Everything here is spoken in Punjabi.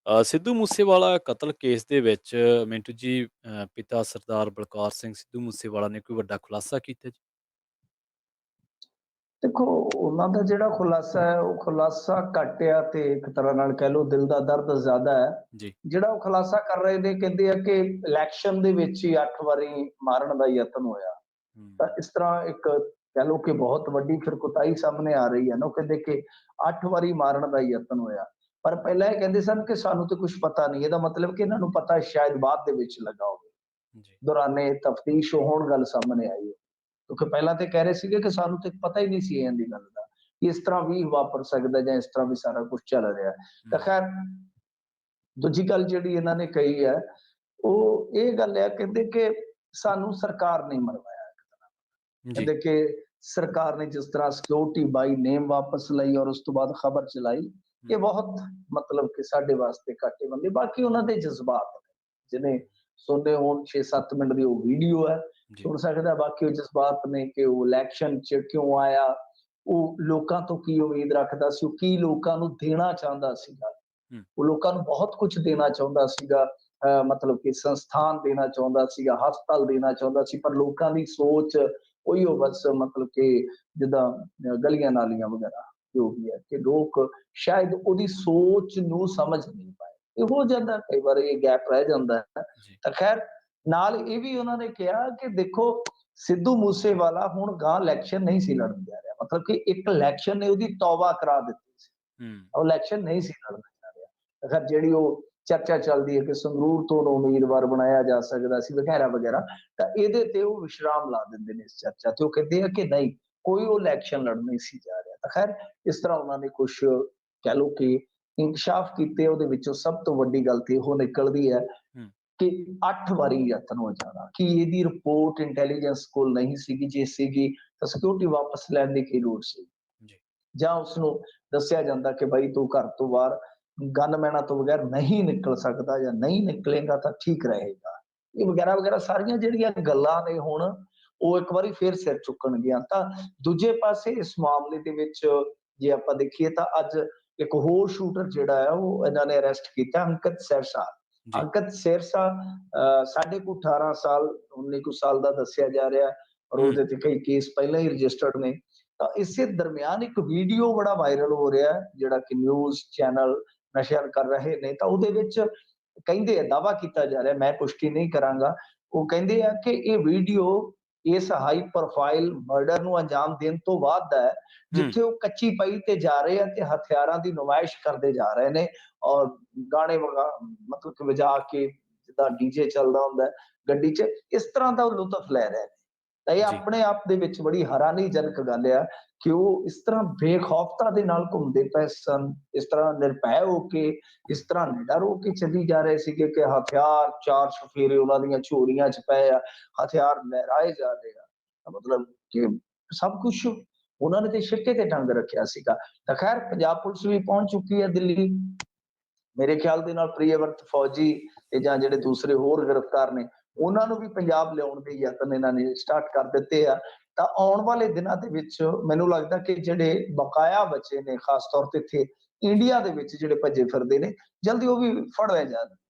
ਸਿੱਧੂ ਮੂਸੇਵਾਲਾ ਕਤਲ ਕੇਸ ਦੇ ਵਿੱਚ ਮਿੰਟੂ ਜੀ ਪਿਤਾ ਸਰਦਾਰ ਬਲਕਾਰ ਸਿੰਘ ਸਿੱਧੂ ਮੂਸੇਵਾਲਾ ਨੇ ਕੋਈ ਵੱਡਾ ਖੁਲਾਸਾ ਕੀਤਾ ਜੀ? ਦੇਖੋ, ਉਹਨਾਂ ਦਾ ਜਿਹੜਾ ਖੁਲਾਸਾ ਹੈ, ਉਹ ਖੁਲਾਸਾ ਘੱਟ ਆ ਤੇ ਇੱਕ ਤਰ੍ਹਾਂ ਨਾਲ ਕਹਿ ਲਓ ਦਿਲ ਦਾ ਦਰਦ ਜ਼ਿਆਦਾ ਹੈ। ਜੀ। ਜਿਹੜਾ ਉਹ ਖੁਲਾਸਾ ਕਰ ਰਹੇ ਨੇ, ਕਹਿੰਦੇ ਆ ਕਿ ਇਲੈਕਸ਼ਨ ਦੇ ਵਿੱਚ ਹੀ 8 ਵਾਰੀ ਮਾਰਨ ਦਾ ਯਤਨ ਹੋਇਆ। ਹੂੰ, ਤਾਂ ਇਸ ਤਰ੍ਹਾਂ ਇੱਕ ਕਹਿ ਲਓ ਕਿ ਬਹੁਤ ਵੱਡੀ ਫਿਰ ਕੁਤਾਹੀ ਸਾਹਮਣੇ ਆ ਰਹੀ ਹੈ ਨਾ। ਉਹ ਕਹਿੰਦੇ ਕਿ 8 ਵਾਰੀ ਮਾਰਨ ਦਾ ਯਤਨ ਹੋਇਆ। ਪਰ ਪਹਿਲਾਂ ਇਹ ਕਹਿੰਦੇ ਸਨ ਕਿ ਸਾਨੂੰ ਤੇ ਕੁਝ ਪਤਾ ਨਹੀਂ। ਇਹਦਾ ਮਤਲਬ ਕਿ ਇਹਨਾਂ ਨੂੰ ਪਤਾ ਸ਼ਾਇਦ ਬਾਅਦ ਦੇ ਵਿੱਚ ਲੱਗਾ ਹੋਵੇ। ਜੀ। ਦੌਰਾਨੇ ਤਫਤੀਸ਼ ਹੁਣ ਗੱਲ ਸਾਹਮਣੇ ਆਈ ਹੈ। ਕਿਉਂਕਿ ਪਹਿਲਾਂ ਤੇ ਕਹਿ ਰਹੇ ਸੀਗੇ ਕਿ ਸਾਨੂੰ ਤੇ ਪਤਾ ਹੀ ਨਹੀਂ ਸੀ ਇਹਨਾਂ ਦੀ ਗੱਲ ਦਾ, ਕਿ ਇਸ ਤਰ੍ਹਾਂ ਵੀ ਵਾਪਰ ਸਕਦਾ ਜਾਂ ਇਸ ਤਰ੍ਹਾਂ ਵੀ ਸਾਰਾ ਕੁਝ ਚੱਲ ਰਿਹਾ। ਤਾਂ ਹੂੰ, ਖੈਰ, ਦੂਜੀ ਗੱਲ ਜਿਹੜੀ ਇਹਨਾਂ ਨੇ ਕਹੀ ਹੈ, ਉਹ ਇਹ ਗੱਲ ਹੈ, ਕਹਿੰਦੇ ਕਿ ਸਾਨੂੰ ਸਰਕਾਰ ਨੇ ਮਰਵਾਇਆ। ਜੀ। ਕਹਿੰਦੇ ਕਿ ਸਰਕਾਰ ਨੇ ਜਿਸ ਤਰ੍ਹਾਂ ਸਿਕਿਉਰਿਟੀ ਬਾਈ ਨੇਮ ਵਾਪਸ ਲਈ ਔਰ ਉਸ ਤੋਂ ਬਾਅਦ ਖਬਰ ਚਲਾਈ, ਹੂੰ, ਇਹ ਬਹੁਤ ਮਤਲਬ ਕਿ ਸਾਡੇ ਵਾਸਤੇ ਘਾਟੇ ਬੰਦੇ। ਬਾਕੀ ਉਹਨਾਂ ਦੇ ਜਜ਼ਬਾਤ ਨੇ, ਜਿਹਨੇ ਸੁਣਦੇ ਹੋਣ 6-7 ਮਿੰਟ ਦੀ ਉਹ ਵੀਡੀਓ ਹੈ, ਜੀ। ਸੁਣ ਸਕਦਾ। ਬਾਕੀ ਉਹ ਜਜ਼ਬਾਤ ਨੇ ਕਿ ਉਹ ਇਲੈਕਸ਼ਨ 'ਚ ਕਿਉਂ ਆਇਆ, ਉਹ ਲੋਕਾਂ ਤੋਂ ਕੀ ਉਮੀਦ ਰੱਖਦਾ ਸੀ, ਉਹ ਕੀ ਲੋਕਾਂ ਨੂੰ ਦੇਣਾ ਚਾਹੁੰਦਾ ਸੀਗਾ। ਹੂੰ, ਉਹ ਲੋਕਾਂ ਨੂੰ ਬਹੁਤ ਕੁਝ ਦੇਣਾ ਚਾਹੁੰਦਾ ਸੀਗਾ। ਮਤਲਬ ਕਿ ਸੰਸਥਾਨ ਦੇਣਾ ਚਾਹੁੰਦਾ ਸੀਗਾ, ਹਸਪਤਾਲ ਦੇਣਾ ਚਾਹੁੰਦਾ ਸੀ, ਪਰ ਲੋਕਾਂ ਦੀ ਸੋਚ ਉਹੀਓ ਬਸ ਮਤਲਬ ਕਿ ਜਿੱਦਾਂ ਗਲੀਆਂ ਨਾਲੀਆਂ ਵਗੈਰਾ ਜੋ ਵੀ ਹੈ, ਕਿ ਲੋਕ ਸ਼ਾਇਦ ਉਹਦੀ ਸੋਚ ਨੂੰ ਸਮਝ ਨਹੀਂ ਪਾਏ। ਇਹ ਹੋ ਜਾਂਦਾ, ਕਈ ਵਾਰ ਇਹ ਗੈਪ ਰਹਿ ਜਾਂਦਾ ਹੈ। ਜੀ। ਤਾਂ ਖੈਰ, ਨਾਲ ਇਹ ਵੀ ਉਹਨਾਂ ਨੇ ਕਿਹਾ ਕਿ ਦੇਖੋ, ਸਿੱਧੂ ਮੂਸੇਵਾਲਾ ਹੁਣ ਗਾਂ ਇਲੈਕਸ਼ਨ ਨਹੀਂ ਸੀ ਲੜਨ ਜਾ ਰਿਹਾ। ਮਤਲਬ ਕਿ ਇੱਕ ਇਲੈਕਸ਼ਨ ਨੇ ਉਹਦੀ ਤੌਬਾ ਕਰਾ ਦਿੱਤੀ ਸੀ। ਹੂੰ, ਉਹ ਇਲੈਕਸ਼ਨ ਨਹੀਂ ਸੀ ਲੜਨਾ ਜਾ ਰਿਹਾ। ਅਗਰ ਜਿਹੜੀ ਉਹ ਚਰਚਾ ਚੱਲਦੀ ਹੈ ਕਿ ਸੰਗਰੂਰ ਤੋਂ ਉਹਨੂੰ ਉਮੀਦਵਾਰ ਬਣਾਇਆ ਜਾ ਸਕਦਾ ਸੀ ਵਗੈਰਾ ਵਗੈਰਾ, ਤਾਂ ਇਹਦੇ ਤੇ ਉਹ ਵਿਸ਼ਰਾਮ ਲਾ ਦਿੰਦੇ ਨੇ ਇਸ ਚਰਚਾ ਤੇ। ਉਹ ਕਹਿੰਦੇ ਆ ਕਿ ਨਹੀਂ, ਕੋਈ ਉਹ ਇਲੈਕਸ਼ਨ ਲੜਨ ਨਹੀਂ ਸੀ ਜਾ ਰਿਹਾ। ਤਾਂ ਖੈਰ, ਇਸ ਤਰ੍ਹਾਂ ਉਹਨਾਂ ਨੇ ਕੁਛ ਕਹਿ ਲਓ ਕਿ ਇੰਕਸ਼ਾਫ ਕੀਤੇ। ਉਹਦੇ ਵਿੱਚੋਂ ਸਭ ਤੋਂ ਵੱਡੀ ਗੱਲ ਤੇ ਉਹ ਨਿਕਲਦੀ ਹੈ ਹੂੰ, ਕਿ 8 ਵਾਰੀ ਯਤਨ ਹੋ ਜਾਣਾ, ਕਿ ਇਹਦੀ ਰਿਪੋਰਟ ਇੰਟੈਲੀਜੈਂਸ ਕੋਲ ਨਹੀਂ ਸੀਗੀ। ਜੇ ਸੀਗੀ ਤਾਂ ਸਿਕਿਉਰਿਟੀ ਵਾਪਸ ਲੈਣ ਦੀ ਕੀ ਲੋੜ ਸੀ? ਜੀ। ਜਾਂ ਉਸਨੂੰ ਦੱਸਿਆ ਜਾਂਦਾ ਕਿ ਬਾਈ ਤੂੰ ਘਰ ਤੋਂ ਬਾਹਰ ਗਨਮੈਨਾਂ ਤੋਂ ਬਗੈਰ ਨਹੀਂ ਨਿਕਲ ਸਕਦਾ, ਜਾਂ ਨਹੀਂ ਨਿਕਲੇਗਾ ਤਾਂ ਠੀਕ ਰਹੇਗਾ। ਇਹ ਵਗੈਰਾ ਵਗੈਰਾ ਸਾਰੀਆਂ ਜਿਹੜੀਆਂ ਗੱਲਾਂ ਨੇ, ਹੁਣ ਉਹ ਇੱਕ ਵਾਰੀ ਫੇਰ ਸਿਰ ਚੁੱਕਣਗੀਆਂ। ਤਾਂ ਦੂਜੇ ਪਾਸੇ ਇਸ ਮਾਮਲੇ ਦੇ ਵਿੱਚ ਜੇ ਆਪਾਂ ਦੇਖੀਏ ਤਾਂ ਅੱਜ ਇੱਕ ਹੋਰ ਸ਼ੂਟਰ ਜਿਹੜਾ ਹੈ ਉਹ ਇਹਨਾਂ ਨੇ ਅਰੈਸਟ ਕੀਤਾ, ਅੰਕਿਤ ਸਿਰਸਾ। ਜੀ। ਅੰਕਿਤ ਸਿਰਸਾ ਸਾਢੇ ਕੁ 18 ਸਾਲ 19 ਕੁ ਸਾਲ ਦਾ ਦੱਸਿਆ ਜਾ ਰਿਹਾ, ਔਰ ਹੂੰ, ਉਹਦੇ ਤੇ ਕਈ ਕੇਸ ਪਹਿਲਾਂ ਹੀ ਰਜਿਸਟਰਡ ਨੇ। ਤਾਂ ਇਸੇ ਦਰਮਿਆਨ ਇੱਕ ਵੀਡੀਓ ਬੜਾ ਵਾਇਰਲ ਹੋ ਰਿਹਾ ਹੈ, ਜਿਹੜਾ ਕਿ ਨਿਊਜ਼ ਚੈਨਲ ਨਸ਼ਰ ਕਰ ਰਹੇ ਨੇ। ਤਾਂ ਉਹਦੇ ਵਿੱਚ ਕਹਿੰਦੇ ਆ, ਦਾਅਵਾ ਕੀਤਾ ਜਾ ਰਿਹਾ, ਮੈਂ ਪੁਸ਼ਟੀ ਨਹੀਂ ਕਰਾਂਗਾ, ਉਹ ਕਹਿੰਦੇ ਆ ਕਿ ਇਹ ਵੀਡੀਓ ਇਸ ਹਾਈ ਪ੍ਰੋਫਾਈਲ ਮਰਡਰ ਨੂੰ ਅੰਜਾਮ ਦੇਣ ਤੋਂ ਬਾਅਦ ਦਾ ਹੈ, ਹੂੰ, ਜਿੱਥੇ ਉਹ ਕੱਚੀ ਪਈ ਤੇ ਜਾ ਰਹੇ ਆ ਤੇ ਹਥਿਆਰਾਂ ਦੀ ਨੁਮਾਇਸ਼ ਕਰਦੇ ਜਾ ਰਹੇ ਨੇ, ਔਰ ਗਾਣੇ ਮਤਲਬ ਕਿ ਵਜਾ ਕੇ, ਜਿੱਦਾਂ ਡੀਜੇ ਚੱਲਦਾ ਹੁੰਦਾ ਗੱਡੀ 'ਚ, ਇਸ ਤਰ੍ਹਾਂ ਦਾ ਉਹ ਲੁਤਫ ਲੈ ਰਹੇ ਨੇ। ਤਾਂ ਇਹ ਜੀ। ਆਪਣੇ ਆਪ ਦੇ ਵਿੱਚ ਬੜੀ ਹੈਰਾਨੀਜਨਕ ਗੱਲ ਆ ਕਿ ਉਹ ਇਸ ਤਰ੍ਹਾਂ ਬੇਖੌਫਤਾ ਦੇ ਨਾਲ ਘੁੰਮਦੇ ਪਏ ਸਨ, ਇਸ ਤਰ੍ਹਾਂ ਨਿਰਭੈ ਹੋ ਕੇ, ਹੂੰ, ਇਸ ਤਰ੍ਹਾਂ ਨਿਡਰ ਹੋ ਕੇ ਚੱਲੀ ਜਾ ਰਹੇ ਸੀਗੇ ਕਿ ਹਥਿਆਰ 4 ਚੁਫੇਰੇ ਉਹਨਾਂ ਦੀਆਂ ਝੋਲੀਆਂ 'ਚ ਪਏ ਆ, ਹਥਿਆਰ ਲਹਿਰਾਏ ਜਾ ਰਹੇ ਆ। ਤਾਂ ਮਤਲਬ ਕਿ ਸਭ ਕੁਛ ਉਹਨਾਂ ਨੇ ਤੇ ਸਿੱਟੇ ਤੇ ਟੰਗ ਰੱਖਿਆ ਸੀਗਾ। ਤਾਂ ਖੈਰ, ਪੰਜਾਬ ਪੁਲਿਸ ਵੀ ਪਹੁੰਚ ਚੁੱਕੀ ਹੈ ਦਿੱਲੀ। ਮੇਰੇ ਖਿਆਲ ਦੇ ਨਾਲ ਪ੍ਰਿਯਵਰਤ ਫੌਜੀ ਤੇ ਜਾਂ ਜਿਹੜੇ ਦੂਸਰੇ ਹੋਰ ਗ੍ਰਿਫਤਾਰ ਨੇ, ਉਹਨਾਂ ਨੂੰ ਵੀ ਪੰਜਾਬ ਲਿਆਉਣ ਦੇ ਯਤਨ ਇਹਨਾਂ ਨੇ ਸਟਾਰਟ ਕਰ ਦਿੱਤੇ ਆ। ਤਾਂ ਆਉਣ ਵਾਲੇ ਦਿਨਾਂ ਦੇ ਵਿੱਚ ਮੈਨੂੰ ਲੱਗਦਾ ਕਿ ਜਿਹੜੇ ਬਕਾਇਆ ਬੱਚੇ ਨੇ, ਖਾਸ ਤੌਰ ਤੇ ਇੱਥੇ ਇੰਡੀਆ ਦੇ ਵਿੱਚ ਜਿਹੜੇ ਭੱਜੇ ਫਿਰਦੇ ਨੇ, ਜਲਦੀ ਉਹ ਵੀ ਫੜ ਲਏ ਜਾਣ।